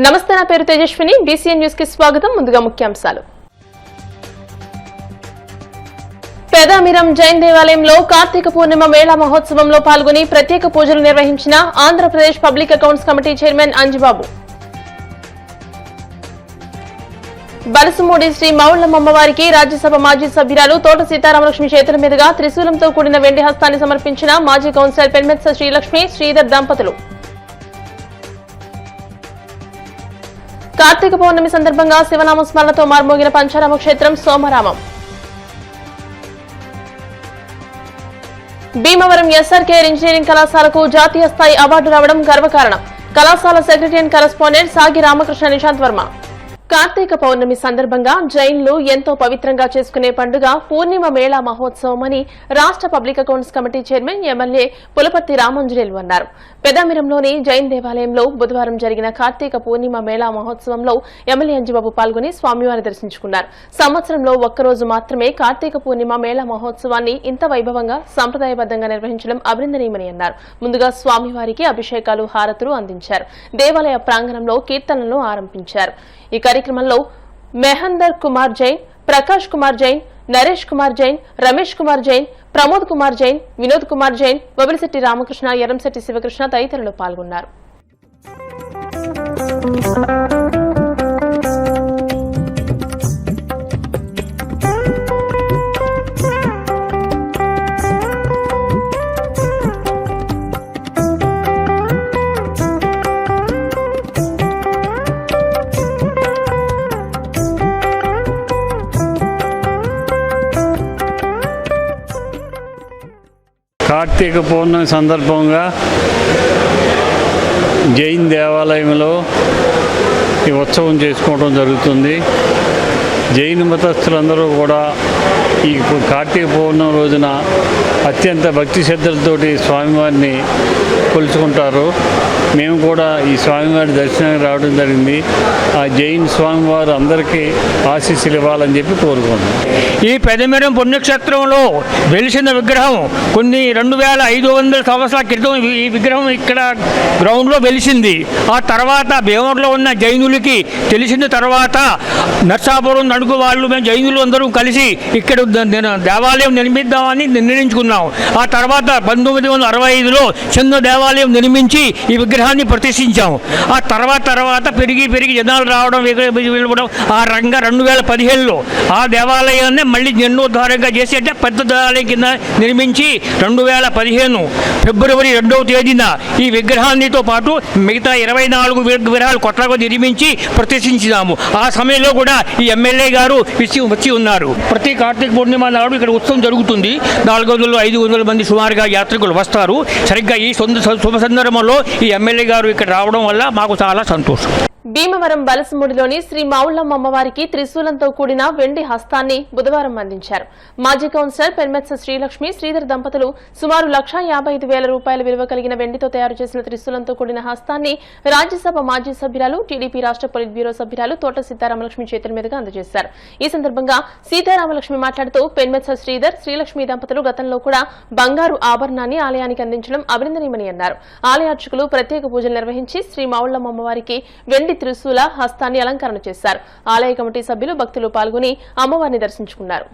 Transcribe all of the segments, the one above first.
నమస్తే, నా పేరు తేజస్విని. బీసీఎన్ న్యూస్ కి స్వాగతం. ముందుగా ముఖ్యాంశాలు. పెదామిరం జైన్ దేవాలయంలో కార్తీక పూర్ణిమ మేళా మహోత్సవంలో పాల్గొని ప్రత్యేక పూజలు నిర్వహించిన Andhra Pradesh public accounts committee chairman Anjibabu. బలసుమూడి Shri మౌళ్లమ్మవారికి Rajya Sabha మాజీ సభ్యురాలు తోట సీతారామలక్ష్మి చేతుల మీదుగా త్రిశూలంతో కూడిన వెండి హస్తాన్ని సమర్పించిన మాజీ కౌన్సిలర్ పెన్మెత్స శ్రీలక్ష్మి శ్రీధర్ దంపతులు. కార్తీక పౌర్ణమి సందర్భంగా శివనామ స్మరణతో మార్మోగిన పంచారామ క్షేత్రం సోమరామం. భీమవరం ఎస్ఆర్కేఆర్ ఇంజనీరింగ్ కళాశాలకు జాతీయ స్థాయి అవార్డు రావడం గర్వకారణం. కళాశాల secretary and correspondent Sagi Ramakrishna Nishanth Varma. Karthika పౌర్ణమి సందర్భంగా జైన్లు ఎంతో పవిత్రంగా చేసుకునే పండుగ పూర్ణిమ మేళా మహోత్సవం అని రాష్ట్ర public accounts committee chairman MLA Pulaparthi Ramanjaneyulu అన్నారు. పెదామిరంలోని జైన్ దేవాలయంలో బుధవారం జరిగిన కార్తీక పూర్ణిమ మేళా మహోత్సవంలో ఎమ్మెల్యే అంజిబాబు పాల్గొని స్వామివారిని దర్శించుకున్నారు. సంవత్సరంలో ఒక్కరోజు మాత్రమే కార్తీక పూర్ణిమ మేళా మహోత్సవాన్ని ఇంత వైభవంగా సంప్రదాయబద్దంగా నిర్వహించడం అభినందనీయమని అన్నారు. ముందుగా స్వామివారికి అభిషేకాలు, హారతులు అందించారు. దేవాలయ ప్రాంగణంలో కీర్తనలను ఆరంభించారు. ఈ కార్యక్రమంలో మెహందర్ కుమార్ జైన్, ప్రకాష్ కుమార్ జైన్, నరేష్ కుమార్ జైన్, రమేష్ కుమార్ జైన్, ప్రమోద్ కుమార్ జైన్, వినోద్ కుమార్ జైన్, వబిలిశెట్టి రామకృష్ణ, ఎర్రంశెట్టి శివకృష్ణ తదితరులు పాల్గొన్నారు. కార్తీక పౌర్ణమి సందర్భంగా జైన్ దేవాలయంలో ఈ ఉత్సవం చేసుకోవడం జరుగుతుంది. జైన మతస్థులందరూ కూడా ఈ కార్తీక పౌర్ణమి రోజున అత్యంత భక్తి శ్రద్ధలతోటి స్వామివారిని కొలుచుకుంటారు. మేము కూడా ఈ స్వామివారి దర్శనానికి రావడం జరిగింది. ఆ జైన్ స్వామివారు అందరికీ ఆశీస్సులు ఇవ్వాలని చెప్పి కోరుకుంటున్నాం. ఈ పెదమిరం పుణ్యక్షేత్రంలో వెలిసిన విగ్రహం కొన్ని 2500 సంవత్సరాల క్రితం ఈ విగ్రహం ఇక్కడ గ్రౌండ్లో వెలిసింది. ఆ తర్వాత భీమవరంలో ఉన్న జైనులకి తెలిసిన తర్వాత నర్సాపురం నడుగు వాళ్ళు మేము జైనులు అందరూ కలిసి ఇక్కడ దేవాలయం నిర్మిద్దామని నిర్ణయించుకున్నాం. ఆ తర్వాత 1965లో చిన్న దేవాలయం నిర్మించి ఈ విగ్రహాన్ని ప్రతిష్ఠించాం. ఆ తర్వాత పెరిగి జనాలు రావడం వెళ్ళడం ఆ రంగా 2015లో ఆ దేవాలయాన్ని మళ్ళీ జీర్ణోద్ధారంగా చేసి అంటే పెద్ద దేవాలయం కింద నిర్మించి 2015 ఫిబ్రవరి 2వ తేదీన ఈ విగ్రహాన్నితో పాటు మిగతా 24 విగ్రహాలు కొత్తగా నిర్మించి ప్రతిష్ఠించాము. ఆ సమయంలో కూడా ఈ ఎమ్మెల్యే గారు వచ్చి ఉన్నారు. ప్రతి కార్తీక పూర్ణిమ నాడు ఇక్కడ ఉత్సవం జరుగుతుంది. 400-500 మంది సుమారుగా యాత్రికులు వస్తారు. సరిగ్గా ఈ శుభ సందర్భంలో ఈ ఎమ్మెల్యే గారు ఇక్కడ రావడం వల్ల మాకు చాలా సంతోషం. భీమవరం బలసుముడిలోని శ్రీ మౌళ్లమ్మ అమ్మవారికి త్రిశూలంతో కూడిన వెండి హస్తాన్ని బుధవారం అందించారు. మాజీ కౌన్సిలర్ పెన్మెత్స శ్రీలక్ష్మి శ్రీధర్ దంపతులు సుమారు 1,55,000 రూపాయల విలువ కలిగిన వెండితో తయారు చేసిన త్రిశూలంతో కూడిన హస్తాన్ని రాజ్యసభ మాజీ సభ్యురాలు, టీడీపీ రాష్ట్ర పొలిట్ బ్యూరో సభ్యురాలు తోట సీతారామలక్ష్మి చేతుల మీదుగా అందజేశారు. ఈ సందర్భంగా సీతారామలక్ష్మి మాట్లాడుతూ పెన్మెత్స శ్రీధర్, శ్రీలక్ష్మి దంపతులు గతంలో కూడా బంగారు ఆభరణాన్ని ఆలయానికి అందించడం అభినందనీయమని అన్నారు. ఆలయ అర్చకులు ప్రత్యేక పూజలు నిర్వహించి శ్రీ మౌళ్లమ్మ అమ్మవారికి వెండి త్రిశూల హస్తాన్ని అలంకరణ చేశారు. ఆలయ కమిటీ సభ్యులు, భక్తులు పాల్గొని అమ్మవారిని దర్శించుకున్నారు.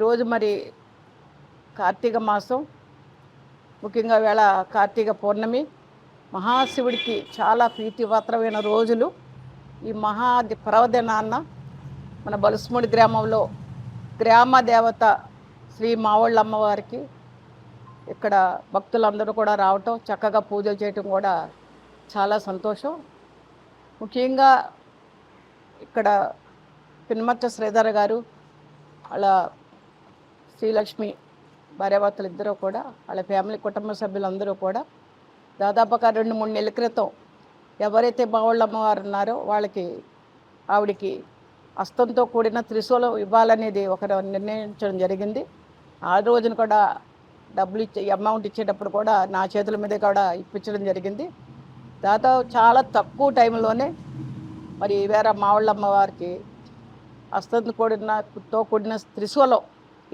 ఈరోజు మరి కార్తీక మాసం, ముఖ్యంగా వేళ కార్తీక పౌర్ణమి, మహాశివుడికి చాలా ప్రీతిపాత్రమైన రోజులు. ఈ పర్వదినాన్న మన బలుసుముడి గ్రామంలో గ్రామ దేవత శ్రీ మావళ్ళ అమ్మవారికి ఇక్కడ భక్తులందరూ కూడా రావటం, చక్కగా పూజలు చేయటం కూడా చాలా సంతోషం. ముఖ్యంగా ఇక్కడ పినమచ్చ శ్రీధర్ గారు వాళ్ళ శ్రీలక్ష్మి భార్యాభర్తలు ఇద్దరూ కూడా, వాళ్ళ ఫ్యామిలీ కుటుంబ సభ్యులందరూ కూడా దాదాపుగా 2-3 నెలల క్రితం ఎవరైతే మావళ్ళ అమ్మవారు ఉన్నారో వాళ్ళకి ఆవిడికి హస్తంతో కూడిన త్రిశూలం ఇవ్వాలనేది ఒకరు నిర్ణయించడం జరిగింది. ఆ రోజున కూడా డబ్బులు అమౌంట్ ఇచ్చేటప్పుడు కూడా నా చేతుల మీద కూడా ఇప్పించడం జరిగింది. దాదాపు చాలా తక్కువ టైంలోనే మరి వేరే మావళ్ళ అమ్మవారికి హస్తంతో కూడిన త్రిశూలం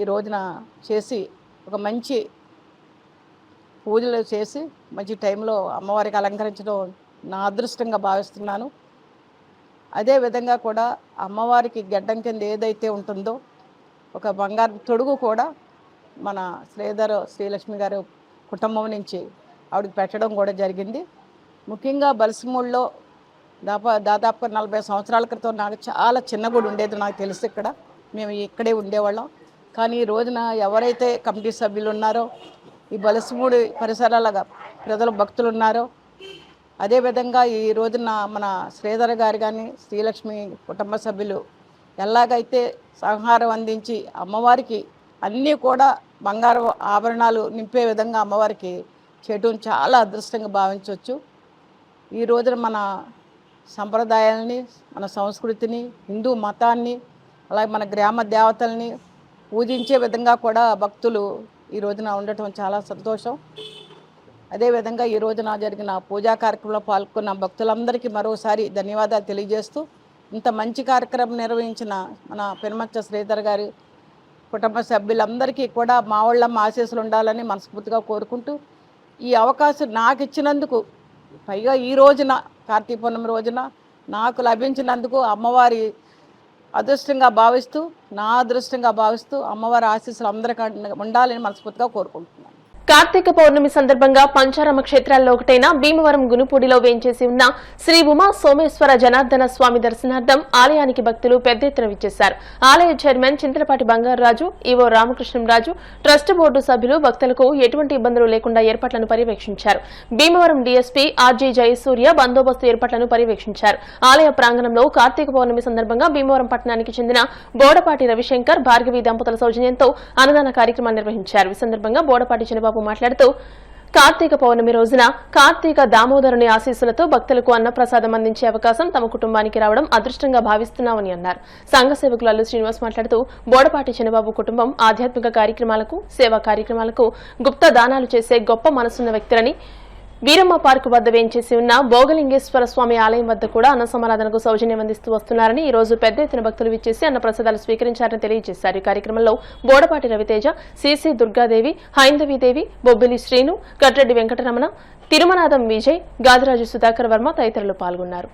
ఈ రోజున చేసి ఒక మంచి పూజలు చేసి మంచి టైంలో అమ్మవారికి అలంకరించడం నా అదృష్టంగా భావిస్తున్నాను. అదేవిధంగా కూడా అమ్మవారికి గడ్డం కింద ఏదైతే ఉంటుందో ఒక బంగారు తొడుగు కూడా మన శ్రీలక్ష్మి గారు కుటుంబం నుంచి ఆవిడకి పెట్టడం కూడా జరిగింది. ముఖ్యంగా బలసిమూడిలో దాదాపు 40 సంవత్సరాల క్రితం నాకు చాలా చిన్న గుడి ఉండేది, నాకు తెలుసు. ఇక్కడ మేము ఇక్కడే ఉండేవాళ్ళం. కానీ ఈ రోజున ఎవరైతే కమిటీ సభ్యులు ఉన్నారో, ఈ బలసిమూడి పరిసరాల ప్రజల భక్తులు ఉన్నారో, అదేవిధంగా ఈ రోజున మన శ్రీధర్ గారు కానీ శ్రీలక్ష్మి కుటుంబ సభ్యులు ఎలాగైతే సహకారం అందించి అమ్మవారికి అన్నీ కూడా బంగారు ఆభరణాలు నింపే విధంగా అమ్మవారికి చేయడం చాలా అదృష్టంగా భావించవచ్చు. ఈ రోజున మన సంప్రదాయాలని, మన సంస్కృతిని, హిందూ మతాన్ని, అలాగే మన గ్రామ దేవతల్ని పూజించే విధంగా కూడా భక్తులు ఈ రోజున ఉండటం చాలా సంతోషం. అదేవిధంగా ఈ రోజున జరిగిన పూజా కార్యక్రమంలో పాల్గొన్న భక్తులందరికీ మరోసారి ధన్యవాదాలు తెలియజేస్తూ, ఇంత మంచి కార్యక్రమం నిర్వహించిన మన పినమచ్చ శ్రీధర్ గారి కుటుంబ సభ్యులందరికీ కూడా మావళ్ళమ్మ ఆశీస్సులు ఉండాలని మనస్ఫూర్తిగా కోరుకుంటూ, ఈ అవకాశం నాకు ఇచ్చినందుకు, పైగా ఈ రోజున కార్తీక పౌర్ణమి రోజున నాకు లభించినందుకు అమ్మవారి అదృష్టంగా భావిస్తూ, నా అదృష్టంగా భావిస్తూ అమ్మవారి ఆశీస్సులు అందరికీ ఉండాలని మనస్ఫూర్తిగా కోరుకుంటున్నాను. కార్తీక పౌర్ణమి సందర్భంగా పంచారామ క్షేత్రాల్లో ఒకటైన భీమవరం గునుపూడిలో వేంచేసి ఉన్న శ్రీ ఉమా సోమేశ్వర జనార్దన స్వామి దర్శనార్థం ఆలయానికి భక్తులు పెద్ద ఎత్తున విచ్చేశారు. ఆలయ chairman Chintalapati Bangararaju, EO Ramakrishnamraju, trust board సభ్యులు భక్తులకు ఎటువంటి ఇబ్బందులు లేకుండా ఏర్పాట్లను పర్యవేక్షించారు. భీమవరం డీఎస్పీ ఆర్జీ జయసూర్య బందోబస్తు ఏర్పాట్లను పర్యవేక్షించారు. ఆలయ ప్రాంగణంలో కార్తీక పౌర్ణమి సందర్భంగా భీమవరం పట్టణానికి చెందిన బోడపాటి రవిశంకర్, భార్గవి దంపతుల సౌజన్యంతో అన్నదాన కార్యక్రమాన్ని నిర్వహించారు. ఈ సందర్భంగా బోడపాటి చిన్నబాబు మాట్లాడుతూ, కార్తీక పౌర్ణమి రోజున కార్తీక దామోదరుని ఆశీస్సులతో భక్తులకు అన్నప్రసాదం అందించే అవకాశం తమ కుటుంబానికి రావడం అదృష్టంగా భావిస్తున్నామని అన్నారు. సంఘ సేవకులు అల్లు శ్రీనివాస్ మాట్లాడుతూ, బోడపాటి చిన్నబాబు కుటుంబం ఆధ్యాత్మిక కార్యక్రమాలకు, సేవా కార్యక్రమాలకు గుప్త దానాలు చేసే గొప్ప మనసున్న వ్యక్తులని, వీరమ్మ పార్కు వద్ద వేంచేసి ఉన్న భోగలింగేశ్వర స్వామి ఆలయం వద్ద కూడా అన్న సమారాధనకు సౌజన్యం అందిస్తూ వస్తున్నారని, ఈ రోజు పెద్ద ఎత్తున భక్తులు విచ్చేసి అన్న ప్రసాదాలు స్వీకరించారని తెలియజేశారు. ఈ కార్యక్రమంలో బోడపాటి రవితేజ, సిసి దుర్గాదేవి, హైందవీదేవి, బొబ్బిలి శ్రీను, కట్రెడ్డి వెంకటరమణ, తిరుమనాథం విజయ్, గాదిరాజు సుధాకర్ వర్మ తదితరులు పాల్గొన్నారు.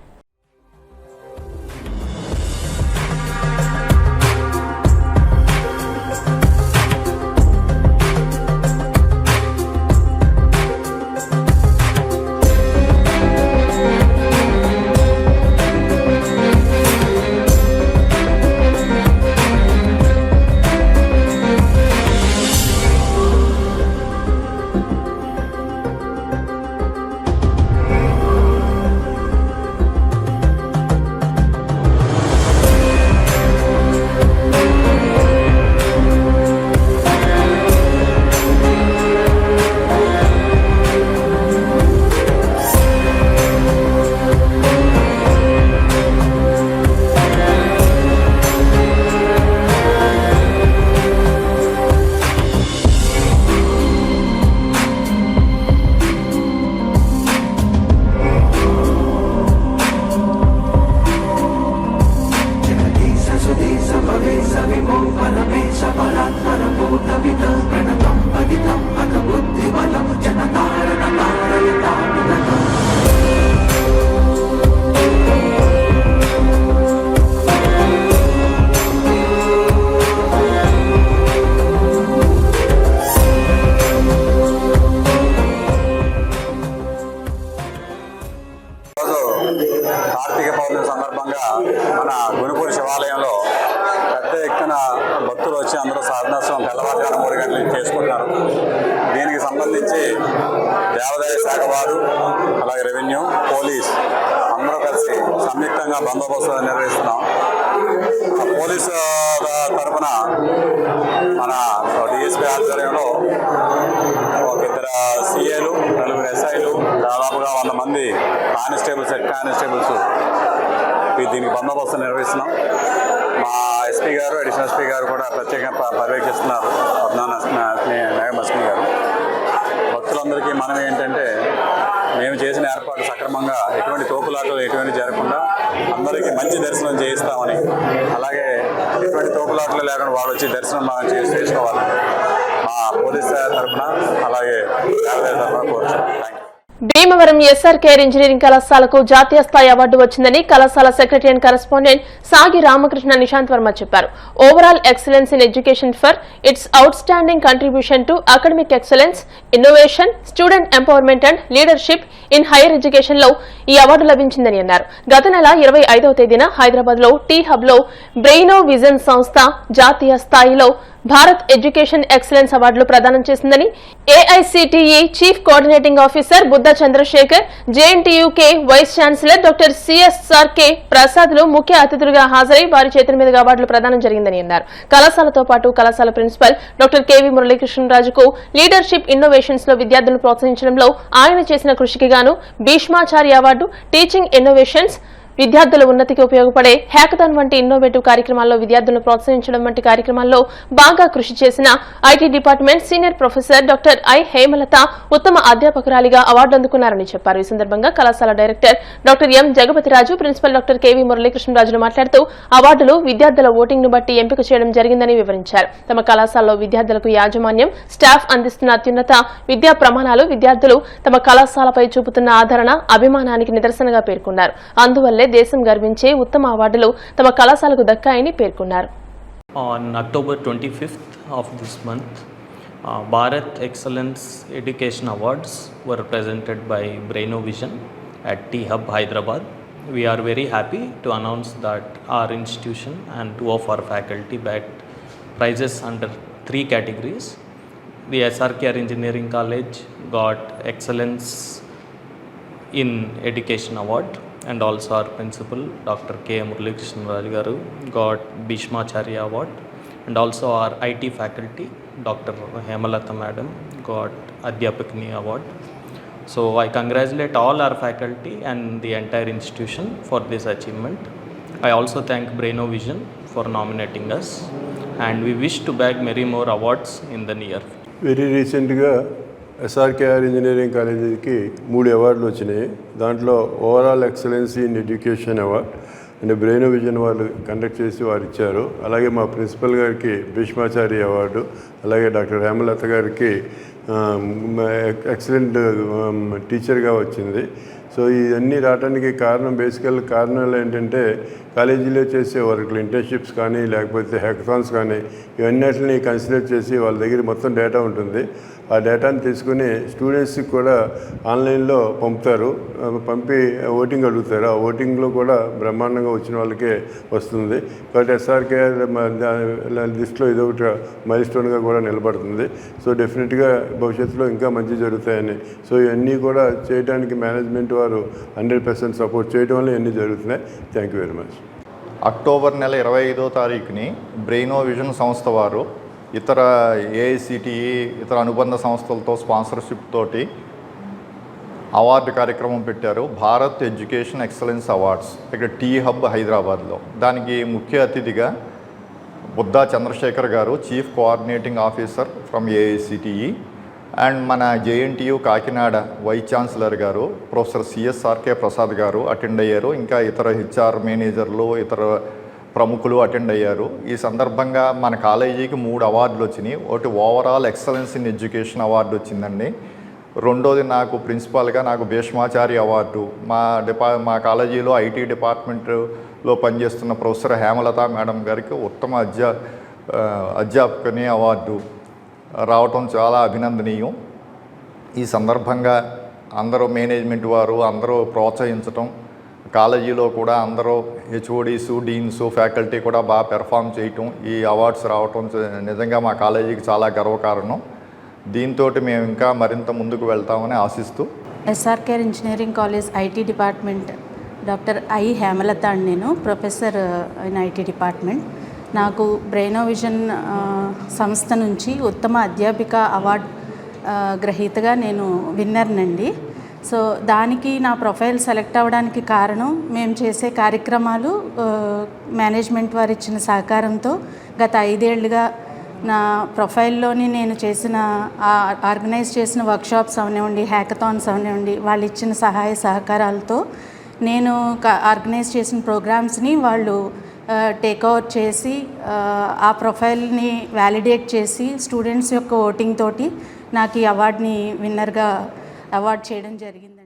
సంబంధించి దేవాదాయ శాఖ వారు, అలాగే రెవెన్యూ, పోలీస్ అందరూ కలిసి సంయుక్తంగా బందోబస్తు నిర్వహిస్తున్నాం. పోలీసు తరఫున మన డిఎస్పీ ఆధ్వర్యంలో ఒక 2 సిఏలు, 4 ఎస్ఐలు, దాదాపుగా 100 మంది కానిస్టేబుల్స్, హెడ్ కానిస్టేబుల్స్ దీనికి బందోబస్తు నిర్వహిస్తున్నాం. మా ఎస్పీ గారు, అడిషనల్ ఎస్పీ గారు కూడా ప్రత్యేకంగా పర్యవేక్షిస్తున్నారు, నాగమస్మి గారు. భక్తులందరికీ మనం ఏంటంటే మేము చేసిన ఏర్పాటు సక్రమంగా ఎటువంటి తోపులాటలు ఎటువంటి జరగకుండా అందరికీ మంచి దర్శనం చేయిస్తామని, అలాగే ఎటువంటి తోపులాటలు లేకుండా వాళ్ళు వచ్చి దర్శనం మనం చేసుకోవాలని మా పోలీస్ తరఫున అలాగే దేవాదాయ తరఫున కోరుతున్నాం. Thank you. Bhimavaram SRKR engineering కళాశాలకు జాతీయ స్థాయి అవార్డు వచ్చిందని కళాశాల secretary and correspondent Sagi Ramakrishna Nishanth Varma చెప్పారు. Overall excellence in education for it's out standing contribution to academic excellence, innovation, student empowerment and leadership in higher education లో ఈ అవార్డు లభించిందని అన్నారు. గత నెల 25వ తేదీన హైదరాబాద్ లో టీ హబ్ లో బ్రెయినో విజన్ సంస్థ జాతీయ స్థాయిలో భారత్ ఎడ్యుకేషన్ ఎక్సలెన్స్ అవార్డులు ప్రదానం చేసిందని AICTE chief coordinating officer Buddha Chandrasekhar, JNTUK vice chancellor doctor CSRK ప్రసాద్లు ముఖ్య అతిథులుగా హాజరై వారి చేతుల మీదుగా అవార్డులు ప్రదానం జరిగిందని అన్నారు. కళాశాలతో పాటు కళాశాల ప్రిన్సిపల్ డాక్టర్ కెవి మురళీకృష్ణరాజుకు లీడర్షిప్ ఇన్నోవేషన్స్ లో విద్యార్థులను ప్రోత్సహించడంలో ఆయన చేసిన కృషికి గాను భీష్మాచార్య అవార్డు, టీచింగ్ ఇన్నోవేషన్స్, విద్యార్థుల ఉన్నతికి ఉపయోగపడే హ్యాకథాన్ వంటి ఇన్నోవేటివ్ కార్యక్రమాల్లో విద్యార్థులను ప్రోత్సహించడం వంటి కార్యక్రమాల్లో బాగా కృషి చేసిన IT department senior professor doctor I Hemalatha ఉత్తమ అధ్యాపకురాలిగా అవార్డు అందుకున్నారని చెప్పారు. ఈ సందర్భంగా కళాశాల director doctor M Jagapathiraju, principal doctor KV మురళీకృష్ణరాజులు మాట్లాడుతూ అవార్డులు విద్యార్థుల ఓటింగ్ ను బట్టి ఎంపిక చేయడం జరిగిందని వివరించారు. తమ కళాశాలలో విద్యార్థులకు యాజమాన్యం, స్టాఫ్ అందిస్తున్న అత్యున్నత విద్యా ప్రమాణాలు విద్యార్థులు తమ కళాశాలపై చూపుతున్న ఆదరణ, అభిమానానికి నిదర్శనగా పేర్కొన్నారు. అందువల్లే దేశం గర్వించే ఉత్తమ అవార్డులు తమ కళాశాలకు దక్కాయని పేర్కొన్నారు. On October 25th of this month, Bharat Excellence Education Awards were presented by Braino Vision at T Hub, Hyderabad. We are very happy to announce that our institution and 2 of our faculty bagged prizes under 3 categories. The SRKR Engineering College got Excellence in Education Award, and also our principal Dr. K. Muralidharan Garu got Bhishmacharya Award, and also our IT faculty Dr. Hemalata Madam got Adhyapakini Award. So I congratulate all our faculty and the entire institution for this achievement. I also thank Braino Vision for nominating us, and we wish to bag many more awards in the near future. Very రీసెంట్గా SRKR engineering కాలేజీకి 3 అవార్డులు వచ్చినాయి. దాంట్లో overall excellency in education award అంటే బ్రెయినో vision వాళ్ళు conduct చేసి వారు ఇచ్చారు. అలాగే మా ప్రిన్సిపల్ గారికి భీష్మాచార్య అవార్డు, అలాగే డాక్టర్ హేమలత గారికి ఎక్సలెంట్ టీచర్గా వచ్చింది. సో ఇవన్నీ రావడానికి కారణాలు ఏంటంటే కాలేజీలో చేసే వర్క్లు, ఇంటర్న్షిప్స్ కానీ లేకపోతే హ్యాకథాన్స్ కానీ ఇవన్నిటిని కన్సిడర్ చేసి వాళ్ళ దగ్గర మొత్తం డేటా ఉంటుంది. ఆ డేటాను తీసుకుని స్టూడెంట్స్కి కూడా ఆన్లైన్లో పంపుతారు, పంపి ఓటింగ్ అడుగుతారు. ఆ ఓటింగ్లో కూడా బ్రహ్మాండంగా వచ్చిన వాళ్ళకే వస్తుంది. కాబట్టి ఎస్ఆర్కేఆర్ లిస్ట్లో ఇదొకటి మైల్ స్టోన్గా కూడా నిలబడుతుంది. సో డెఫినెట్గా భవిష్యత్తులో ఇంకా మంచి జరుగుతాయని, సో ఇవన్నీ కూడా చేయడానికి మేనేజ్మెంట్ వారు 100% సపోర్ట్ చేయడం వల్ల ఇవన్నీ జరుగుతున్నాయి. Thank you very much. October నెల 25వ తారీఖుని బ్రెయినో విజన్ సంస్థ వారు ఇతర ఏఐసిటిఈ ఇతర అనుబంధ సంస్థలతో స్పాన్సర్షిప్ తోటి అవార్డు కార్యక్రమం పెట్టారు. భారత్ ఎడ్యుకేషన్ ఎక్సలెన్స్ అవార్డ్స్ ఇక్కడ టీ హబ్ హైదరాబాద్లో. దానికి ముఖ్య అతిథిగా బుద్ధ చంద్రశేఖర్ గారు, chief coordinating officer from AICTE, and మన జేఎన్టీయూ కాకినాడ వైస్ ఛాన్సలర్ గారు ప్రొఫెసర్ సిఎస్ఆర్కే ప్రసాద్ గారు అటెండ్ అయ్యారు. ఇంకా ఇతర హెచ్ఆర్ మేనేజర్లు, ఇతర ప్రముఖులు అటెండ్ అయ్యారు. ఈ సందర్భంగా మన కాలేజీకి 3 అవార్డులు వచ్చినాయి. ఒకటి overall excellence in education award వచ్చిందండి. రెండోది నాకు ప్రిన్సిపాల్గా నాకు భీష్మాచార్య అవార్డు, మా కాలేజీలో ఐటీ డిపార్ట్మెంట్లో పనిచేస్తున్న ప్రొఫెసర్ హేమలత మేడం గారికి ఉత్తమ అధ్యాపకుని అవార్డు రావటం చాలా అభినందనీయం. ఈ సందర్భంగా అందరూ మేనేజ్మెంట్ వారు అందరూ ప్రోత్సహించటం, కాలేజీలో కూడా అందరూ హెచ్ఓడీస్, డీన్స్, ఫ్యాకల్టీ కూడా బాగా పెర్ఫామ్ చేయటం, ఈ అవార్డ్స్ రావటం నిజంగా మా కాలేజీకి చాలా గర్వకారణం. దీంతో మేము ఇంకా మరింత ముందుకు వెళ్తామని ఆశిస్తూ SRKR engineering college IT department doctor I Hemalatha అండి. నేను ప్రొఫెసర్ ఇన్ ఐటీ డిపార్ట్మెంట్. నాకు బ్రెయినోవిజన్ సంస్థ నుంచి ఉత్తమ అధ్యాపిక అవార్డు గ్రహీతగా నేను విన్నర్నండి. సో దానికి నా ప్రొఫైల్ సెలెక్ట్ అవ్వడానికి కారణం మేము చేసే కార్యక్రమాలు, మేనేజ్మెంట్ వారు ఇచ్చిన సహకారంతో గత 5 ఏళ్లుగా నా ప్రొఫైల్లోని నేను చేసిన ఆర్గనైజ్ చేసిన వర్క్షాప్స్ అవనివ్వండి, హ్యాకథాన్స్ అవనివ్వండి, వాళ్ళు ఇచ్చిన సహాయ సహకారాలతో నేను ఆర్గనైజ్ చేసిన ప్రోగ్రామ్స్ని వాళ్ళు టేక్ ఓవర్ చేసి ఆ ప్రొఫైల్ని వ్యాలిడేట్ చేసి స్టూడెంట్స్ యొక్క ఓటింగ్ తోటి నాకు ఈ అవార్డుని విన్నర్గా అవార్డు చేయడం జరిగిందండి.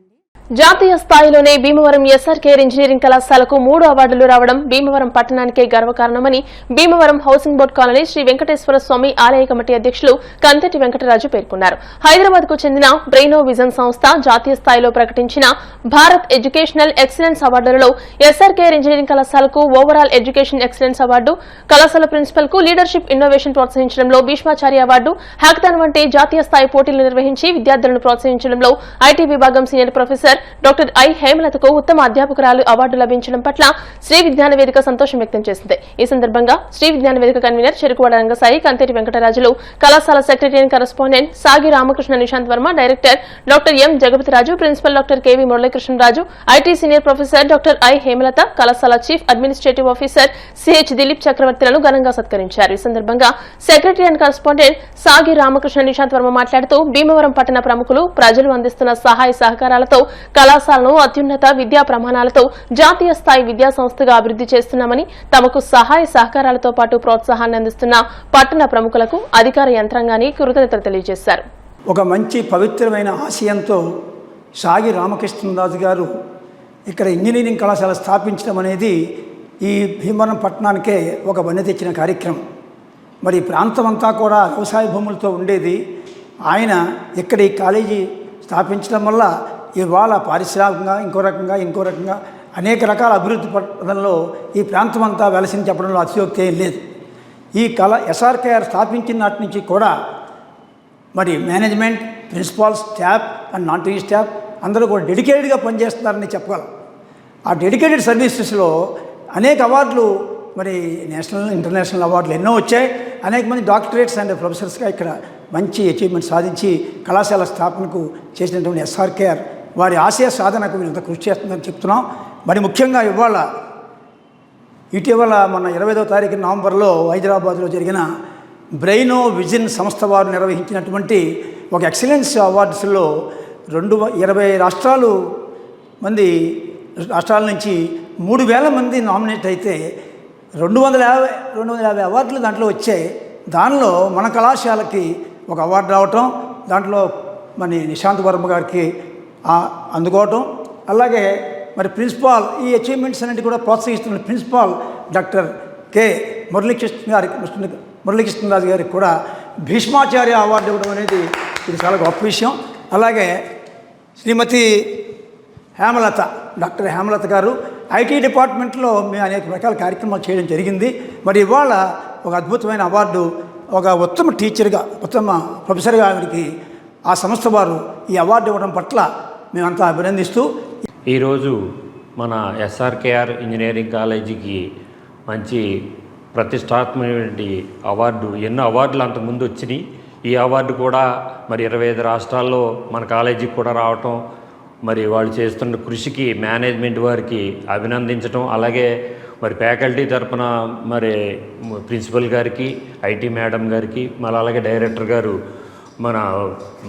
జాతీయ స్థాయిలోనే భీమవరం ఎస్ఆర్కేఆర్ ఇంజనీరింగ్ కళాశాలకు 3 అవార్డులు రావడం భీమవరం పట్టణానికే గర్వకారణమని Bhimavaram housing board colony Shri Venkateswara Swamy ఆలయ కమిటీ అధ్యక్షులు కంతటి వెంకటరాజు పేర్కొన్నారు. హైదరాబాద్ కు చెందిన బ్రెయినో విజన్ సంస్థ జాతీయ స్థాయిలో ప్రకటించిన భారత్ ఎడ్యుకేషనల్ ఎక్సలెన్స్ అవార్డులలో ఎస్ఆర్కేఆర్ ఇంజనీరింగ్ కళాశాలకు ఓవరాల్ ఎడ్యుకేషన్ ఎక్సలెన్స్ అవార్డు, కళాశాల ప్రిన్సిపల్ కు లీడర్షిప్ ఇన్నోవేషన్ ప్రోత్సహించడంలో భీష్మాచార్య అవార్డు, హ్యాకథాన్ వంటి జాతీయ స్థాయి పోటీలు నిర్వహించి విద్యార్థులను ప్రోత్సహించడంలో ఐటీ విభాగం సీనియర్ ప్రొఫెసర్ డాక్టర్ ఐ హేమలతకు ఉత్తమ అధ్యాపకురాలు అవార్డు లభించడం పట్ల శ్రీ విజ్ఞాన వేదిక సంతోషం వ్యక్తం చేసింది. ఈ సందర్భంగా శ్రీ విజ్ఞాన వేదిక కన్వీనర్ చెరుకువాడ రంగసాయి, కంతేటి వెంకటరాజులు, కళాశాల secretary and correspondent Sagi Ramakrishna Nishanth Varma, director doctor M Jagapathiraju, principal doctor KV Muralikrishnaraju, IT senior professor doctor I Hemalatha, కళాశాల chief administrative officer CH Dilip చక్రవర్తులను ఘనంగా సత్కరించారు. ఈ సందర్భంగా secretary and correspondent Sagi Ramakrishna Nishanth Varma మాట్లాడుతూ భీమవరం పట్టణ ప్రముఖులు ప్రజలు అందిస్తున్న సహాయ సహకారాలతో కళాశాలను అత్యున్నత విద్యా ప్రమాణాలతో జాతీయ స్థాయి విద్యా సంస్థగా అభివృద్ధి చేస్తున్నామని, తమకు సహాయ సహకారాలతో పాటు ప్రోత్సాహాన్ని అందిస్తున్న పట్టణ ప్రముఖులకు అధికార యంత్రాంగాన్ని కృతజ్ఞతలు తెలియజేశారు. ఒక మంచి పవిత్రమైన ఆశయంతో సాగి రామకృష్ణరాజు గారు ఇక్కడ ఇంజనీరింగ్ కళాశాల స్థాపించడం అనేది ఈ భీమవరం పట్టణానికే ఒక వన్నె తెచ్చిన కార్యక్రమం. మరి ప్రాంతం అంతా కూడా వ్యవసాయ భూములతో ఉండేది. ఆయన ఇక్కడ ఈ కాలేజీ స్థాపించడం వల్ల ఇవాళ పారిశ్రామికంగా ఇంకో రకంగా అనేక రకాల అభివృద్ధి పథంలో ఈ ప్రాంతం అంతా వెలసింది చెప్పడంలో అతిశయోక్తి ఏం లేదు. ఈ ఎస్ఆర్కేఆర్ స్థాపించిన నాటి నుంచి కూడా మరి management, principal, staff and non teaching staff అందరూ కూడా డెడికేటెడ్గా పనిచేస్తున్నారని చెప్పగలం. ఆ డెడికేటెడ్ సర్వీసెస్లో అనేక అవార్డులు, మరి నేషనల్ ఇంటర్నేషనల్ అవార్డులు ఎన్నో వచ్చాయి. అనేక మంది డాక్టరేట్స్ అండ్ ప్రొఫెసర్స్గా ఇక్కడ మంచి అచీవ్మెంట్ సాధించి కళాశాల స్థాపనకు చేసినటువంటి ఎస్ఆర్కేఆర్ వారి ఆశయ సాధనకు వీళ్ళంతా కృషి చేస్తుందని చెప్తున్నాం. మరి ముఖ్యంగా ఇటీవల మన 25వ తారీఖు నవంబర్లో హైదరాబాద్లో జరిగిన బ్రెయినో విజన్ సంస్థ వారు నిర్వహించినటువంటి ఒక ఎక్సలెన్స్ అవార్డ్స్లో 20 రాష్ట్రాల నుంచి 3000 మంది నామినేట్ అయితే 250 అవార్డులు దాంట్లో వచ్చాయి. దానిలో మన కళాశాలకి ఒక అవార్డు రావటం, దాంట్లో మరి నిశాంత్ వర్మ గారికి అందుకోవటం, అలాగే మరి ప్రిన్సిపాల్ ఈ అచీవ్మెంట్స్ అన్నింటి కూడా ప్రోత్సహిస్తున్న ప్రిన్సిపాల్ డాక్టర్ కె మురళీకృష్ణరాజు గారికి కూడా భీష్మాచార్య అవార్డు ఇవ్వడం అనేది ఇది చాలా గొప్ప విషయం. అలాగే శ్రీమతి హేమలత, డాక్టర్ హేమలత గారు ఐటీ డిపార్ట్మెంట్లో మేము అనేక రకాల కార్యక్రమాలు చేయడం జరిగింది. మరి ఇవాళ ఒక అద్భుతమైన అవార్డు, ఒక ఉత్తమ టీచర్గా, ఉత్తమ ప్రొఫెసర్గా ఆవిడకి ఆ సంస్థ వారు ఈ అవార్డు ఇవ్వడం పట్ల మేమంతా అభినందిస్తూ ఈరోజు మన ఎస్ఆర్కేఆర్ ఇంజనీరింగ్ కాలేజీకి మంచి ప్రతిష్టాత్మకమైన అవార్డు, ఎన్నో అవార్డులు అంతకుముందు వచ్చినాయి. ఈ అవార్డు కూడా మరి 25 రాష్ట్రాల్లో మన కాలేజీకి కూడా రావటం, మరి వాళ్ళు చేస్తున్న కృషికి మేనేజ్మెంట్ వారికి అభినందించడం, అలాగే మరి ఫ్యాకల్టీ తరపున మరి ప్రిన్సిపల్ గారికి, ఐటీ మేడం గారికి, మళ్ళీ అలాగే డైరెక్టర్ గారు, మన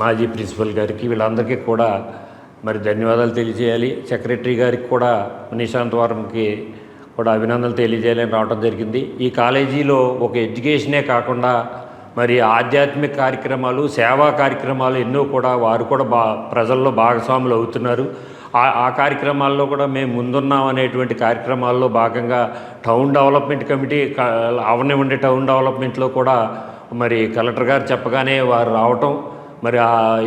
మాజీ ప్రిన్సిపల్ గారికి, వీళ్ళందరికీ కూడా మరి ధన్యవాదాలు తెలియజేయాలి. సెక్రటరీ గారికి కూడా, నిశాంత్ వర్మకి కూడా అభినందనలు తెలియజేయాలని రావడం జరిగింది. ఈ కాలేజీలో ఒక ఎడ్యుకేషనే కాకుండా మరి ఆధ్యాత్మిక కార్యక్రమాలు, సేవా కార్యక్రమాలు ఎన్నో కూడా వారు కూడా ప్రజల్లో భాగస్వాములు అవుతున్నారు. ఆ కార్యక్రమాల్లో కూడా మేము ముందున్నాం అనేటువంటి కార్యక్రమాల్లో భాగంగా టౌన్ డెవలప్మెంట్ కమిటీ అవనివ్వండి, టౌన్ డెవలప్మెంట్లో కూడా మరి కలెక్టర్ గారు చెప్పగానే వారు రావటం, మరి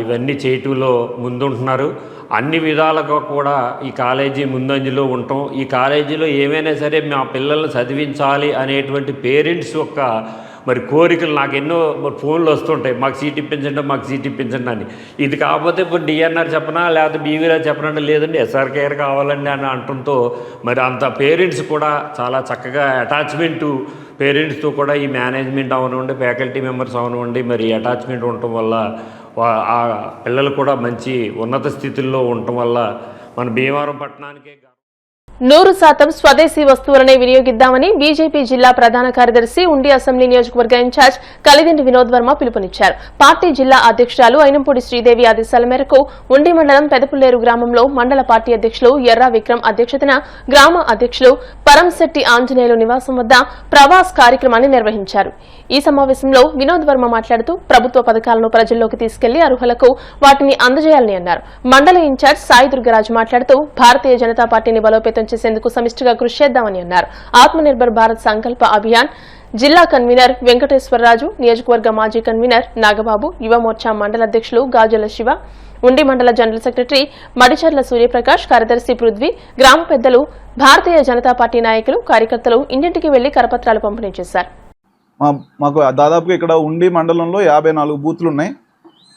ఇవన్నీ చేయటంలో ముందుంటున్నారు. అన్ని విధాలుగా కూడా ఈ కాలేజీ ముందంజలో ఉండటం, ఈ కాలేజీలో ఏమైనా సరే మా పిల్లల్ని చదివించాలి అనేటువంటి పేరెంట్స్ యొక్క మరి కోరికలు నాకు ఎన్నో ఫోన్లు వస్తుంటాయి, మాకు సీట్ ఇప్పించండి, మాకు సీట్ ఇప్పించండి అని. ఇది కాకపోతే ఇప్పుడు డిఎన్ఆర్ చెప్పనా లేకపోతే బీవీఆర్ చెప్పనంటే లేదండి ఎస్ఆర్కేఆర్ కావాలండి అని అంటుంటూ మరి అంత పేరెంట్స్ కూడా చాలా చక్కగా అటాచ్మెంటు పేరెంట్స్తో కూడా ఈ మేనేజ్మెంట్ అవనివ్వండి, ఫ్యాకల్టీ మెంబర్స్ అవనివ్వండి, మరి అటాచ్మెంట్ ఉండటం వల్ల ఆ పిల్లలు కూడా మంచి ఉన్నత స్థితిలో ఉండటం వల్ల మన భీమవరం పట్టణానికే 100% స్వదేశీ వస్తువులనే వినియోగిద్దామని బీజేపీ జిల్లా ప్రధాన కార్యదర్శి ఉండి అసెంబ్లీ నియోజకవర్గ ఇన్ఛార్జ్ కలిదిండి వినోద్ వర్మ పిలుపునిచ్చారు. పార్టీ జిల్లా అధ్యక్షురాలు అయినంపూడి శ్రీదేవి ఆదేశాల మేరకు ఉండి మండలం పెదపుల్లేరు గ్రామంలో మండల పార్టీ అధ్యక్షులు ఎర్రా విక్రమ్ అధ్యక్షతన గ్రామ అధ్యక్షులు పరంశెట్టి ఆంజనేయులు నివాసం వద్ద ప్రవాస్ కార్యక్రమాన్ని నిర్వహించారు. ఈ సమావేశంలో వినోద్ వర్మ మాట్లాడుతూ ప్రభుత్వ పథకాలను ప్రజల్లోకి తీసుకెళ్లి అర్హులకు వాటిని అందజేయాలని అన్నారు. మండల ఇన్ఛార్జ్ సాయి దుర్గరాజు మాట్లాడుతూ భారతీయ జనతా పార్టీని బలోపేతం చేసేందుకు సమిష్టిగా కృషి చేద్దామని అన్నారు. ఆత్మనిర్భర్ భారత్ సంకల్ప అభియాన్ జిల్లా కన్వీనర్ వెంకటేశ్వరరాజు, నియోజకవర్గ మాజీ కన్వీనర్ నాగబాబు, యువమోర్చా మండల అధ్యక్షులు గాజుల శివ, ఉండి మండల జనరల్ సెక్రటరీ మడిచర్ల సూర్యప్రకాష్, కార్యదర్శి పృథ్వీ, గ్రామ పెద్దలు, భారతీయ జనతా పార్టీ నాయకులు, కార్యకర్తలు ఇంటింటికి వెళ్లి కరపత్రాలు పంపిణీ చేశారు. మాకు దాదాపుగా ఇక్కడ ఉండి మండలంలో 54 బూతులు ఉన్నాయి.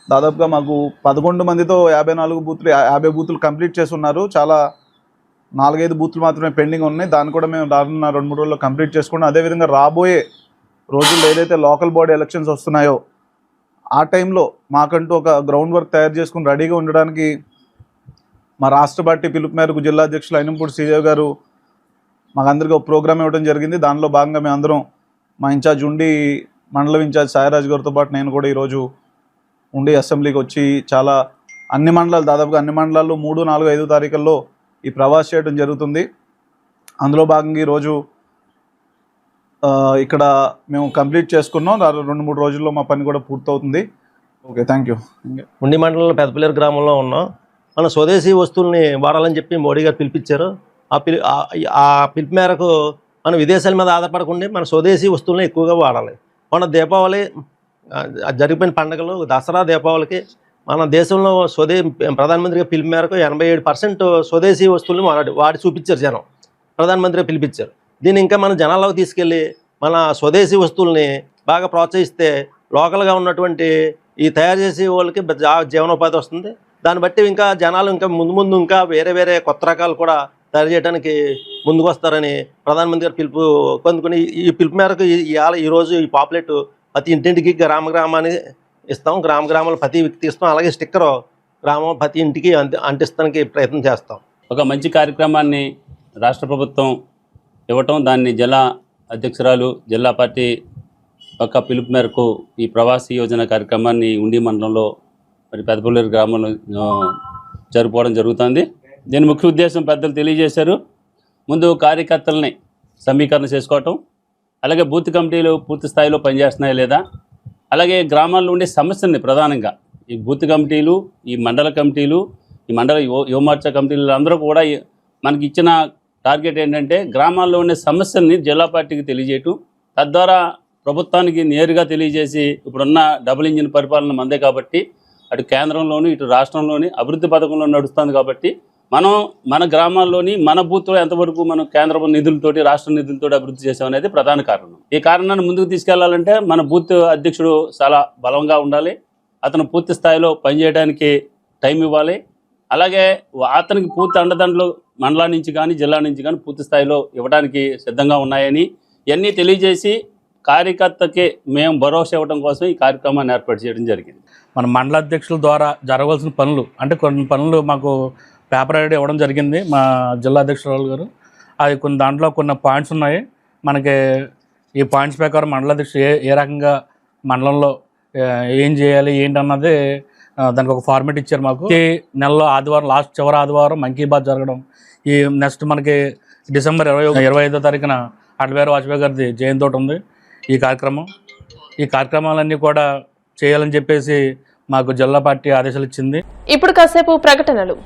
దాదాపుగా మాకు 11 మందితో 54 బూతులు 50 బూతులు కంప్లీట్ చేస్తున్నారు. చాలా 4-5 బూతులు మాత్రమే పెండింగ్ ఉన్నాయి. దాన్ని కూడా మేము రానున్న 2-3 రోజుల్లో కంప్లీట్ చేసుకుంటాం. అదేవిధంగా రాబోయే రోజుల్లో ఏదైతే లోకల్ బాడీ ఎలక్షన్స్ వస్తున్నాయో ఆ టైంలో మాకంటూ ఒక గ్రౌండ్ వర్క్ తయారు చేసుకుని రెడీగా ఉండడానికి మా రాష్ట్ర పార్టీ పిలుపు మేరకు జిల్లా అధ్యక్షులు అయినంపూడి శ్రీదేవి గారు మాకందరికీ ఒక ప్రోగ్రామ్ ఇవ్వడం జరిగింది. దానిలో భాగంగా మేమందరం మా ఇన్ఛార్జ్ ఉండి మండలం ఇన్ఛార్జ్ సాయిరాజ్ గారితో పాటు నేను కూడా ఈరోజు ఉండి అసెంబ్లీకి వచ్చి చాలా అన్ని మండలాలు దాదాపుగా అన్ని మండలాల్లో 3, 4, 5 తారీఖుల్లో ఈ ప్రవాస్ చేయడం జరుగుతుంది. అందులో భాగంగా ఈరోజు ఇక్కడ మేము కంప్లీట్ చేసుకున్నాం. 2-3 రోజుల్లో మా పని కూడా పూర్తవుతుంది. Okay, thank you. ఉండి మండలంలో పెద్దపల్లేరు గ్రామంలో ఉన్నాం. మన స్వదేశీ వస్తువుల్ని వాడాలని చెప్పి మోడీ గారు పిలిపించారు. ఆ పిలుపు మేరకు మనం విదేశాల మీద ఆధారపడకుండా మన స్వదేశీ వస్తువులను ఎక్కువగా వాడాలి. మన దీపావళి జరిగిపోయిన పండుగలు, దసరా, దీపావళికి మన దేశంలో ప్రధానమంత్రిగా పిలుపు మేరకు 87% స్వదేశీ వస్తువులను వాడి చూపించారు జనం. ప్రధానమంత్రిగా పిలిపించారు. దీన్ని ఇంకా మన జనాల్లోకి తీసుకెళ్ళి మన స్వదేశీ వస్తువుల్ని బాగా ప్రోత్సహిస్తే లోకల్గా ఉన్నటువంటి ఈ తయారు చేసే వాళ్ళకి జీవనోపాధి వస్తుంది. దాన్ని బట్టి ఇంకా జనాలు ఇంకా ముందు ఇంకా వేరే కొత్త రకాలు కూడా తయారు చేయడానికి ముందుకు వస్తారని ప్రధానమంత్రి గారు పిలుపు పొందుకుని ఈ పిలుపు మేరకు ఈరోజు ఈ పాపులెట్ ప్రతి ఇంటింటికి గ్రామాన్ని ఇస్తాం. గ్రామాలు ప్రతి వ్యక్తి ఇస్తాం. అలాగే స్టిక్కర్ గ్రామం ప్రతి ఇంటికి అంటిస్తానికి ప్రయత్నం చేస్తాం. ఒక మంచి కార్యక్రమాన్ని రాష్ట్ర ప్రభుత్వం ఇవ్వటం, దాన్ని జిల్లా అధ్యక్షురాలు జిల్లా పార్టీ ఒక పిలుపు మేరకు ఈ ప్రవాసీ యోజన కార్యక్రమాన్ని ఉండి మండలంలో మరి పెదపల్లేరు గ్రామంలో జరుపుకోవడం జరుగుతుంది. దీని ముఖ్య ఉద్దేశం పెద్దలు తెలియజేశారు. ముందు కార్యకర్తలని సమీకరణ చేసుకోవటం, అలాగే బూత్ కమిటీలు పూర్తి స్థాయిలో పనిచేస్తున్నాయా లేదా, అలాగే గ్రామాల్లో ఉండే సమస్యల్ని ప్రధానంగా ఈ బూత్ కమిటీలు, ఈ మండల కమిటీలు, ఈ మండల యువమోర్చా కమిటీలు అందరూ కూడా మనకి ఇచ్చిన టార్గెట్ ఏంటంటే గ్రామాల్లో ఉండే సమస్యల్ని జిల్లా పార్టీకి తెలియజేయటం, తద్వారా ప్రభుత్వానికి నేరుగా తెలియజేసి ఇప్పుడున్న డబుల్ ఇంజిన్ పరిపాలన మందే కాబట్టి అటు కేంద్రంలోని ఇటు రాష్ట్రంలోని అభివృద్ధి పథకంలో నడుస్తుంది కాబట్టి మనం మన గ్రామాల్లోని మన బూత్లో ఎంతవరకు మనం కేంద్ర నిధులతోటి రాష్ట్ర నిధులతోటి అభివృద్ధి చేసామనేది ప్రధాన కారణం. ఈ కారణాన్ని ముందుకు తీసుకెళ్లాలంటే మన బూత్ అధ్యక్షుడు చాలా బలంగా ఉండాలి. అతను పూర్తి స్థాయిలో పనిచేయడానికి టైం ఇవ్వాలి. అలాగే అతనికి పూర్తి అండదండలు మండలం నుంచి కానీ జిల్లా నుంచి కానీ పూర్తి స్థాయిలో ఇవ్వడానికి సిద్ధంగా ఉన్నాయని ఇవన్నీ తెలియజేసి కార్యకర్తకి మేము భరోసా ఇవ్వడం కోసం ఈ కార్యక్రమాన్ని ఏర్పాటు చేయడం జరిగింది. మన మండల అధ్యక్షుల ద్వారా జరగవలసిన పనులు అంటే కొన్ని పనులు మాకు పేపర్ ఐడి ఇవ్వడం జరిగింది మా జిల్లా అధ్యక్షురాలు గారు. అది దాంట్లో కొన్ని పాయింట్స్ ఉన్నాయి. మనకి ఈ పాయింట్స్ ప్రకారం మండల అధ్యక్షుడు ఏ రకంగా మండలంలో ఏం చేయాలి ఏంటన్నది దానికి ఒక ఫార్మేట్ ఇచ్చారు మాకు. ఈ నెలలో ఆదివారం చివరి ఆదివారం మన్ కీ బాత్ జరగడం, ఈ నెక్స్ట్ మనకి డిసెంబర్ 25వ తారీఖున అటల్ బిహారీ వాజ్పేయి గారిది జయంతి ఒకటి ఉంది. ఈ కార్యక్రమాలన్నీ కూడా చేయాలని చెప్పేసి మాకు జిల్లా పార్టీ ఆదేశాలు ఇచ్చింది. ఇప్పుడు కాసేపు ప్రకటనలు.